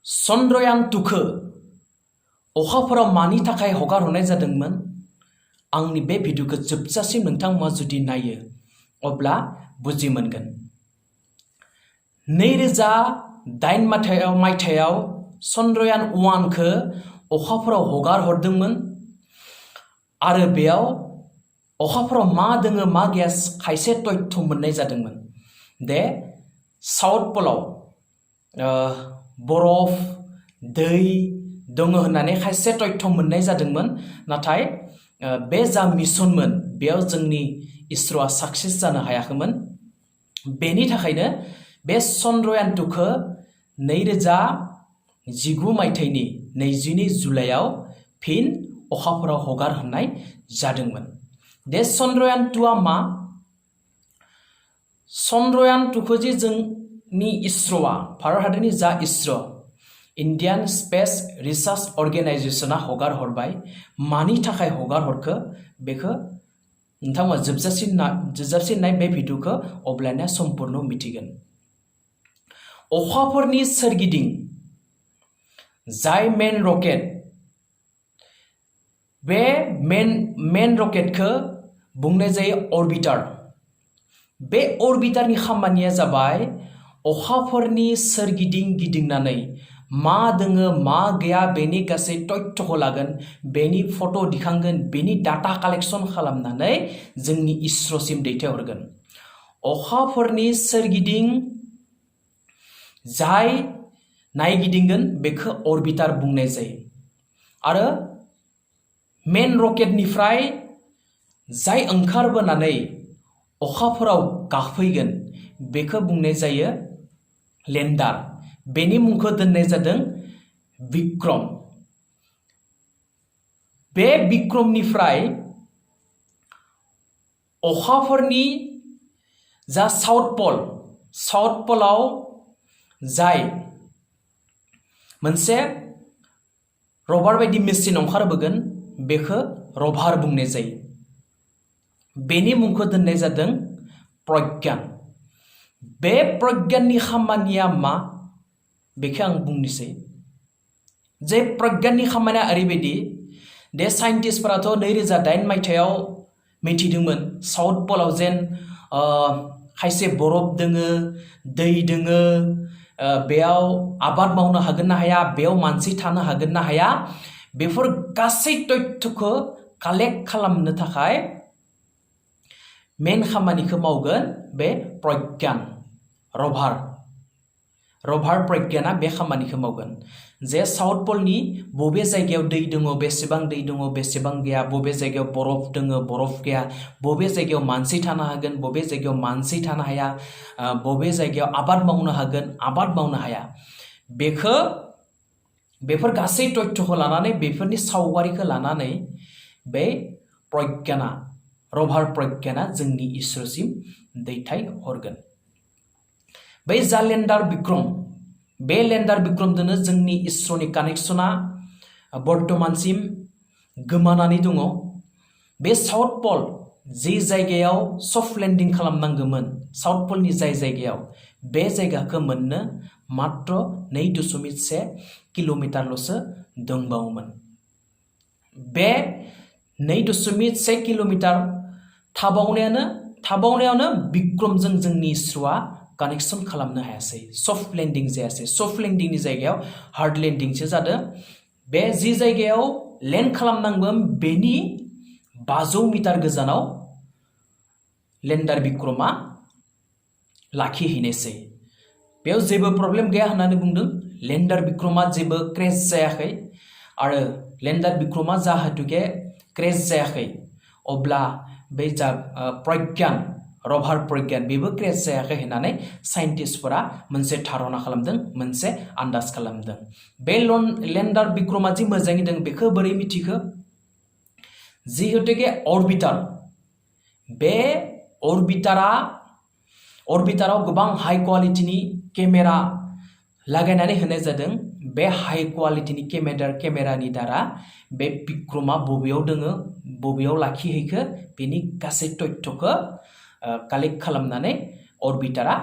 चंद्रयान 2खौ अखाफोराव मानि थाखाय हगार हरनाय जादोंमोन? आंनि बे भिडिअखौ जोबजासिम नोंथांमोना जुदि नायो अब्ला बुजि मोनगोन। 2008 मायथाइयाव चंद्रयान 1खौ अखाफोराव हगार हरदोंमोन आरो बेयाव अखाफोराव मा दोङो मा गैया खायसे तथ्य मोननाय जादोंमोन। साउथ पलाव बरफ दै दङ होननानै खायसे तथ्य मोननाय जादोंमोन। नाथाय बे जा मिशनमोन बेयाव जोंनि इसर'आ साक्सेस जानो हायाखैमोन। बेनि थाखायनो बे चंद्रयान 2खौ 2019 मायथाइनि 22 जुलाइयाव फिन अखाफोराव हगार हरनाय जादोंमोन। चंद्रयान 2आ मा? चंद्रयान 2खौ जे जोंनि इसर'आ भारत हादरनि जा इसर' इन्डियान स्पेस रिसार्च अर्गेनाइजेशना हगार हरबाय। मानि थाखाय हगार हरखो बेखौ नोंथांमोना जोबजासिम नाय बे भिडिअखौ अब्लानिया सम्पूर्ण मिथिगोन। अखाफोरनि सोरगिदिं जाय मेन रकेट, बे मेन रकेटखौ बुंनाय जायो अरबिटार। बे अरबिटारनि खामानिया जाबाय अखाफोरनि सोरगिदिं गिदिंनानै मा दोङो मा गैया बेनि गासै तथ्यखौ लागोन, बेनि फट' दिखांगोन, बेनि डाटा कालेक्शन खालामनानै जोंनि इसर'सिम दैथायहरगोन। अखाफोरनि सोरगिदिं जाय नायगिदिंगोन बेखौ अरबिटार बुंनाय जायो आरो मेन रकेटनिफ्राय जाय ओंखारबोनानै अखाफोराव गाखफैगोन बेखौ बुंनाय जायो लेन्डार। बेनि मुंखौ दोननाय जादों विक्रम। बे विक्रमनिफ्राय अखाफोरनि जा साउथ पलाव जाय मोनसे रभार बायदि मेसिन ओंखारबोगोन बेखौ रभार बुंनाय जायो। बेनि मुंखौ दोननाय जादों प्रज्ञान। बे प्रज्ञाननि खामानिया मा बेखौ आं बुंनोसै। जे प्रज्ञाननि खामानिया ओरैबायदि साइन्टिस्टफोराथ' 2008 मायथाइयाव मिथिदोंमोन साउथ पलाव जेन खायसे बरफ दोङो, दै दोङो, बेयाव आबाद मावनो हागोन ना हाया, बेयाव मानसि थानो हागोन ना हाया, बेफोर गासै तथ्यखौ कालेक्ट खालामनो थाखाय मेन खामानिखौ मावगोन बे प्रज्ञान रभार प्रज्ञाना बे खामानिखौ मावगोन। जे साउथ पलनि बबे जायगायाव दै दङ, बेसेबां दै दङ, बेसेबां गैया, बबे जायगायाव बरफ दङ, बरफ गैया, बबे जायगायाव मानसि थानो हागोन, बबे जायगायाव मानसि थानो हाया, बबे जायगायाव आबाद मावनो हागोन, आबाद मावनो हाया, बेफोर गासै तथ्यखौ लानानै, बेफोरनि सावगारिखौ लानानै बे रभार प्रज्ञाना जोंनि इसर'सिम दैथायहरगोन। बै जा लेन्डार विक्रम, बे लेन्डार विक्रमजोंनो जोंनि इसर'नि कानेक्शना बर्तमानसिम गोमानानै दङ। बे साउथ पल जि जायगायाव सफ्ट लेन्डिं खालामनांगौमोन, साउथ पलनि जाय जायगायाव, बे जायगाखौ मोननो मात्र 2.1 किल'मिटारल'सो दंबावोमोन। बे 2.1 किल'मिटार थाबावनायावनो विक्रमजों जोंनि इसर'आ कानेक्शन खालामनो हायासै, सफ्ट लेन्डिं जायासै। सफ्ट लेन्डिंनि जायगायाव हार्ड लेन्डिंसो जादों। बे जि जायगायाव लेन्ड खालामनांगौमोन बेनि 500 मिटार गोजानाव लेन्डार विक्रमा लाखिहैनायसै। बेयाव जेबो प्रब्लेम गैया होननानै बुंदों। लेन्डार विक्रमा जेबो क्रेश जायाखै आरो लेन्डार विक्रमा जाहाथुके क्रेश जायाखै अब्ला बे जा रभार प्रज्ञान बेबो क्रेश जायाखै होननानै साइन्टिस्टफोरा मोनसे धारना खालामदों, मोनसे आन्दाज खालामदों। बे लेन्डार विक्रमा जि मोजाङै दं बेखौ बोरै मिथिखो? जिहेतुके अरबिटार, बे अरबिटाराव गोबां हाई क्वालिटिनि केमेरा लागायनानै होनाय जादों। बे हाई क्वालिटिनि केमेरानि दारा बे विक्रमा बबेयाव दोङो, बबेयाव लाखिहैखो, बेनि गासै तथ्यखौ कालेक्ट खालामनानै अरबिटारा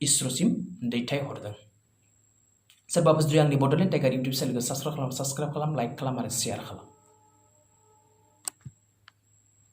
इसर'सिम दैथायहरदों। सोरबाफोर जुदि आंनि बड'लेण्ड टाइगार इउटुब चेनेलखौ साबस्क्राइब खालाम, लाइक खालाम आरो शेयार खालाम।